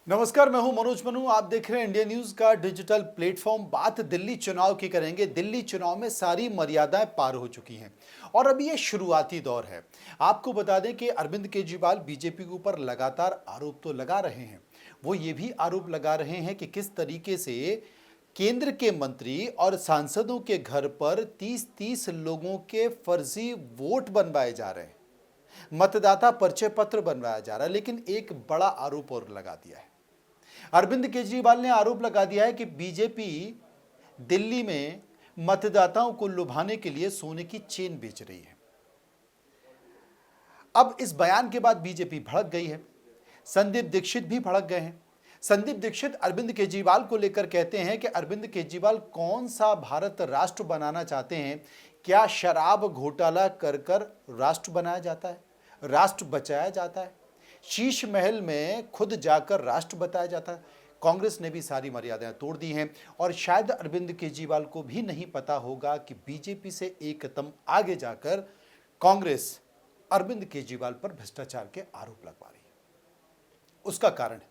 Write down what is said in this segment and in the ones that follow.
नमस्कार, मैं हूं मनोज मनु। आप देख रहे हैं इंडिया न्यूज का डिजिटल प्लेटफॉर्म। बात दिल्ली चुनाव की करेंगे। दिल्ली चुनाव में सारी मर्यादाएं पार हो चुकी हैं और अभी ये शुरुआती दौर है। आपको बता दें कि अरविंद केजरीवाल बीजेपी के ऊपर लगातार आरोप तो लगा रहे हैं। वो ये भी आरोप लगा रहे हैं कि किस तरीके से केंद्र के मंत्री और सांसदों के घर पर 30-30 लोगों के फर्जी वोट बनवाए जा रहे हैं, मतदाता परिचय पत्र बनवाया जा रहा है। लेकिन एक बड़ा आरोप और लगा दिया है। अरविंद केजरीवाल ने आरोप लगा दिया है कि बीजेपी दिल्ली में मतदाताओं को लुभाने के लिए सोने की चेन बेच रही है। अब इस बयान के बाद बीजेपी भड़क गई है। संदीप दीक्षित भी भड़क गए हैं। संदीप दीक्षित अरविंद केजरीवाल को लेकर कहते हैं कि अरविंद केजरीवाल कौन सा भारत राष्ट्र बनाना चाहते हैं? क्या शराब घोटाला कर कर राष्ट्र बनाया जाता है, राष्ट्र बचाया जाता है? शीश महल में खुद जाकर राष्ट्र बताया जाता है? कांग्रेस ने भी सारी मर्यादाएं तोड़ दी हैं और शायद अरविंद केजरीवाल को भी नहीं पता होगा कि बीजेपी से एक कदम आगे जाकर कांग्रेस अरविंद केजरीवाल पर भ्रष्टाचार के आरोप लगवा रही है। उसका कारण है,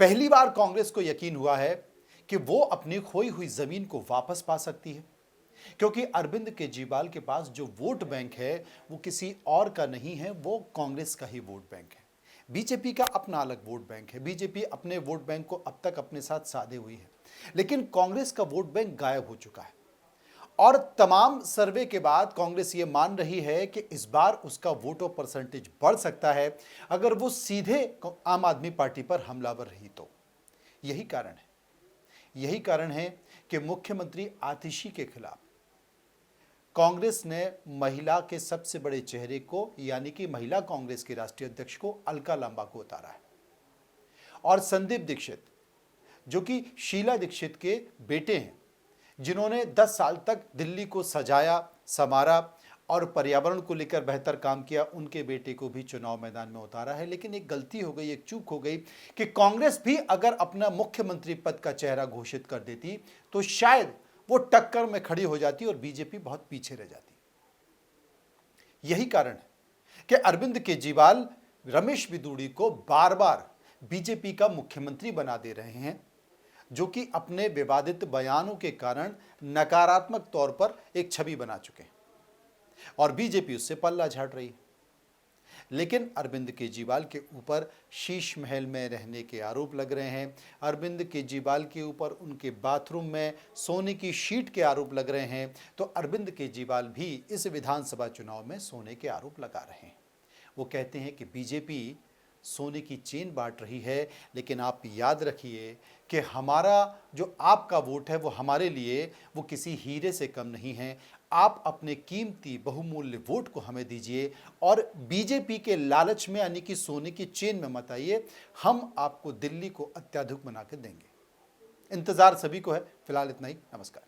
पहली बार कांग्रेस को यकीन हुआ है कि वो अपनी खोई हुई जमीन को वापस पा सकती है, क्योंकि अरविंद केजरीवाल के पास जो वोट बैंक है वो किसी और का नहीं है, वो कांग्रेस का ही वोट बैंक है। बीजेपी का अपना अलग वोट बैंक है। बीजेपी अपने वोट बैंक को अब तक अपने साथ साधे हुई है, लेकिन कांग्रेस का वोट बैंक गायब हो चुका है और तमाम सर्वे के बाद कांग्रेस ये मान रही है कि इस बार उसका वोटों परसेंटेज बढ़ सकता है अगर वो सीधे आम आदमी पार्टी पर हमलावर रही तो। यही कारण है कि मुख्यमंत्री आतिशी के खिलाफ कांग्रेस ने महिला के सबसे बड़े चेहरे को, यानी कि महिला कांग्रेस के राष्ट्रीय अध्यक्ष को, अलका लांबा को उतारा है। और संदीप दीक्षित, जो कि शीला दीक्षित के बेटे हैं, जिन्होंने 10 साल तक दिल्ली को सजाया संवारा और पर्यावरण को लेकर बेहतर काम किया, उनके बेटे को भी चुनाव मैदान में उतारा है। लेकिन एक गलती हो गई, एक चूक हो गई कि कांग्रेस भी अगर अपना मुख्यमंत्री पद का चेहरा घोषित कर देती तो शायद वो टक्कर में खड़ी हो जाती और बीजेपी बहुत पीछे रह जाती। यही कारण है कि अरविंद केजरीवाल रमेश बिदूड़ी को बार बार बीजेपी का मुख्यमंत्री बना दे रहे हैं, जो कि अपने विवादित बयानों के कारण नकारात्मक तौर पर एक छवि बना चुके हैं और बीजेपी उससे पल्ला झाड़ रही है। लेकिन अरविंद केजरीवाल के ऊपर शीश महल में रहने के आरोप लग रहे हैं। अरविंद केजरीवाल के ऊपर उनके बाथरूम में सोने की शीट के आरोप लग रहे हैं। तो अरविंद केजरीवाल भी इस विधानसभा चुनाव में सोने के आरोप लगा रहे हैं। वो कहते हैं कि बीजेपी सोने की चेन बांट रही है, लेकिन आप याद रखिए कि हमारा जो आपका वोट है वो हमारे लिए वो किसी हीरे से कम नहीं है। आप अपने कीमती बहुमूल्य वोट को हमें दीजिए और बीजेपी के लालच में, यानी कि सोने की चेन में मत आइए। हम आपको दिल्ली को अत्याधुनिक बना के देंगे। इंतजार सभी को है। फिलहाल इतना ही। नमस्कार।